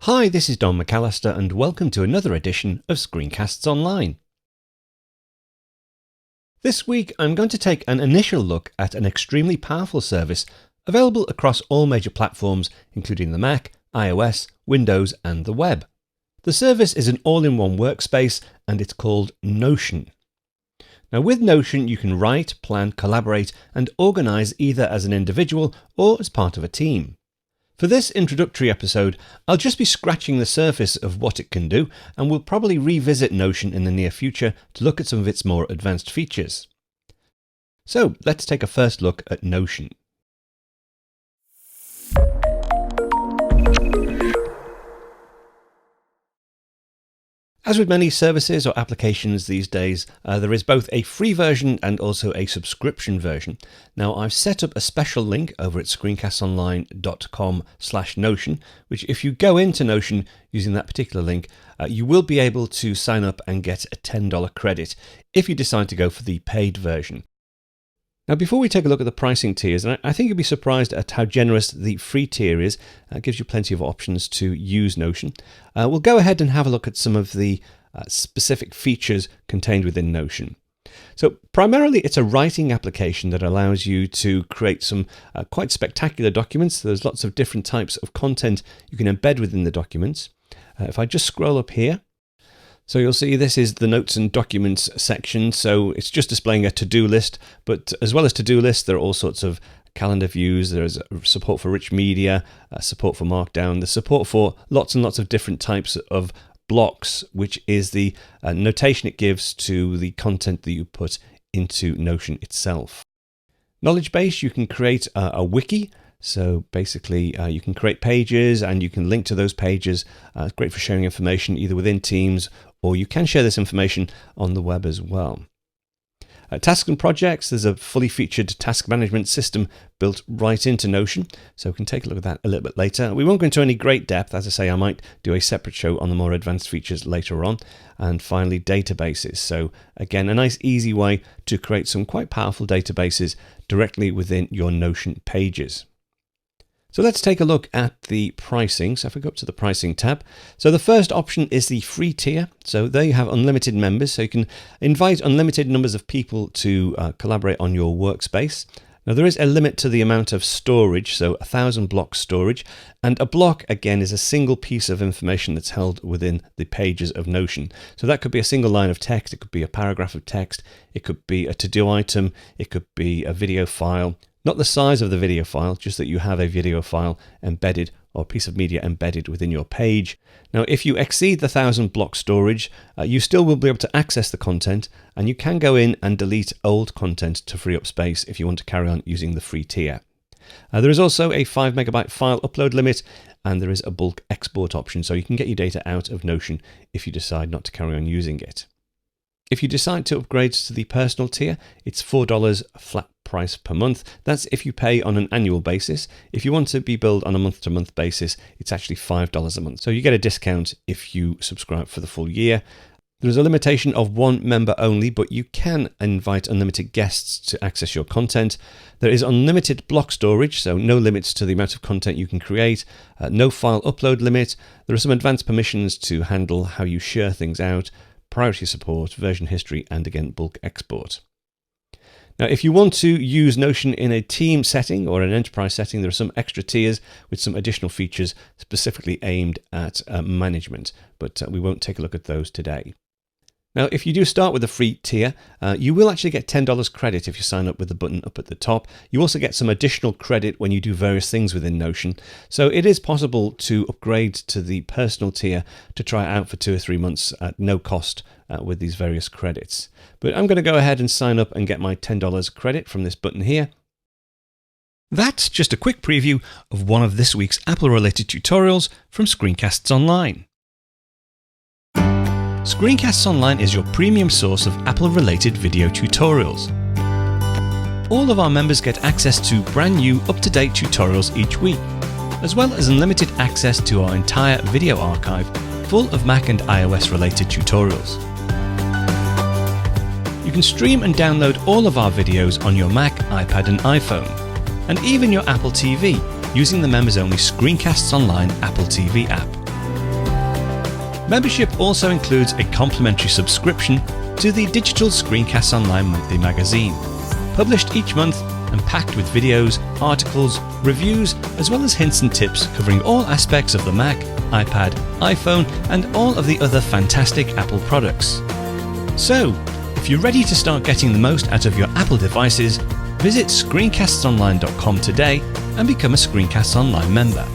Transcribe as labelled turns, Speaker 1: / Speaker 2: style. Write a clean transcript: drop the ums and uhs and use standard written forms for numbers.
Speaker 1: Hi, this is Don McAllister and welcome to another edition of Screencasts Online. This week I'm going to take an initial look at an extremely powerful service available across all major platforms including the Mac, iOS, Windows and the web. The service is an all-in-one workspace and it's called Notion. Now with Notion you can write, plan, collaborate and organise either as an individual or as part of a team. For this introductory episode, I'll just be scratching the surface of what it can do, and we'll probably revisit Notion in the near future to look at some of its more advanced features. So let's take a first look at Notion. As with many services or applications these days, there is both a free version and also a subscription version. Now I've set up a special link over at screencastsonline.com/Notion, which if you go into Notion using that particular link, you will be able to sign up and get a $10 credit if you decide to go for the paid version. Now before we take a look at the pricing tiers, and I think you'll be surprised at how generous the free tier is. It gives you plenty of options to use Notion. We'll go ahead and have a look at some of the specific features contained within Notion. So primarily it's a writing application that allows you to create some quite spectacular documents. There's lots of different types of content you can embed within the documents. If I just scroll up here, so you'll see this is the notes and documents section. So it's just displaying a to-do list, but as well as to-do lists, there are all sorts of calendar views. There's support for rich media, support for Markdown, the support for lots and lots of different types of blocks, which is the notation it gives to the content that you put into Notion itself. Knowledge base, you can create a wiki. So basically you can create pages and you can link to those pages. It's great for sharing information either within teams or you can share this information on the web as well. Tasks and projects, there's a fully featured task management system built right into Notion. So we can take a look at that a little bit later. We won't go into any great depth. As I say, I might do a separate show on the more advanced features later on. And finally, databases. So again, a nice easy way to create some quite powerful databases directly within your Notion pages. So let's take a look at the pricing. So if we go up to the pricing tab, so the first option is the free tier. So there you have unlimited members. So you can invite unlimited numbers of people to collaborate on your workspace. Now there is a limit to the amount of storage, so 1,000 block storage. And a block, again, is a single piece of information that's held within the pages of Notion. So that could be a single line of text, it could be a paragraph of text, it could be a to-do item, it could be a video file. Not the size of the video file, just that you have a video file embedded or a piece of media embedded within your page. Now, if you exceed the 1,000 block storage, you still will be able to access the content and you can go in and delete old content to free up space if you want to carry on using the free tier. There is also a 5 megabyte file upload limit and there is a bulk export option, so you can get your data out of Notion if you decide not to carry on using it. If you decide to upgrade to the personal tier, it's $4 flat price per month. That's if you pay on an annual basis. If you want to be billed on a month-to-month basis, it's actually $5 a month. So you get a discount if you subscribe for the full year. There's a limitation of one member only, but you can invite unlimited guests to access your content. There is unlimited block storage, so no limits to the amount of content you can create, no file upload limit. There are some advanced permissions to handle how you share things out, priority support, version history, and again, bulk export. Now, if you want to use Notion in a team setting or an enterprise setting, there are some extra tiers with some additional features specifically aimed at management, but we won't take a look at those today. Now, if you do start with a free tier, you will actually get $10 credit if you sign up with the button up at the top. You also get some additional credit when you do various things within Notion. So it is possible to upgrade to the personal tier to try it out for 2 or 3 months at no cost with these various credits. But I'm going to go ahead and sign up and get my $10 credit from this button here. That's just a quick preview of one of this week's Apple-related tutorials from Screencasts Online. Screencasts Online is your premium source of Apple-related video tutorials. All of our members get access to brand new, up-to-date tutorials each week, as well as unlimited access to our entire video archive full of Mac and iOS-related tutorials. You can stream and download all of our videos on your Mac, iPad and iPhone, and even your Apple TV using the members-only Screencasts Online Apple TV app. Membership also includes a complimentary subscription to the Digital Screencasts Online monthly magazine, published each month and packed with videos, articles, reviews, as well as hints and tips covering all aspects of the Mac, iPad, iPhone, and all of the other fantastic Apple products. So, if you're ready to start getting the most out of your Apple devices, visit screencastsonline.com today and become a Screencasts Online member.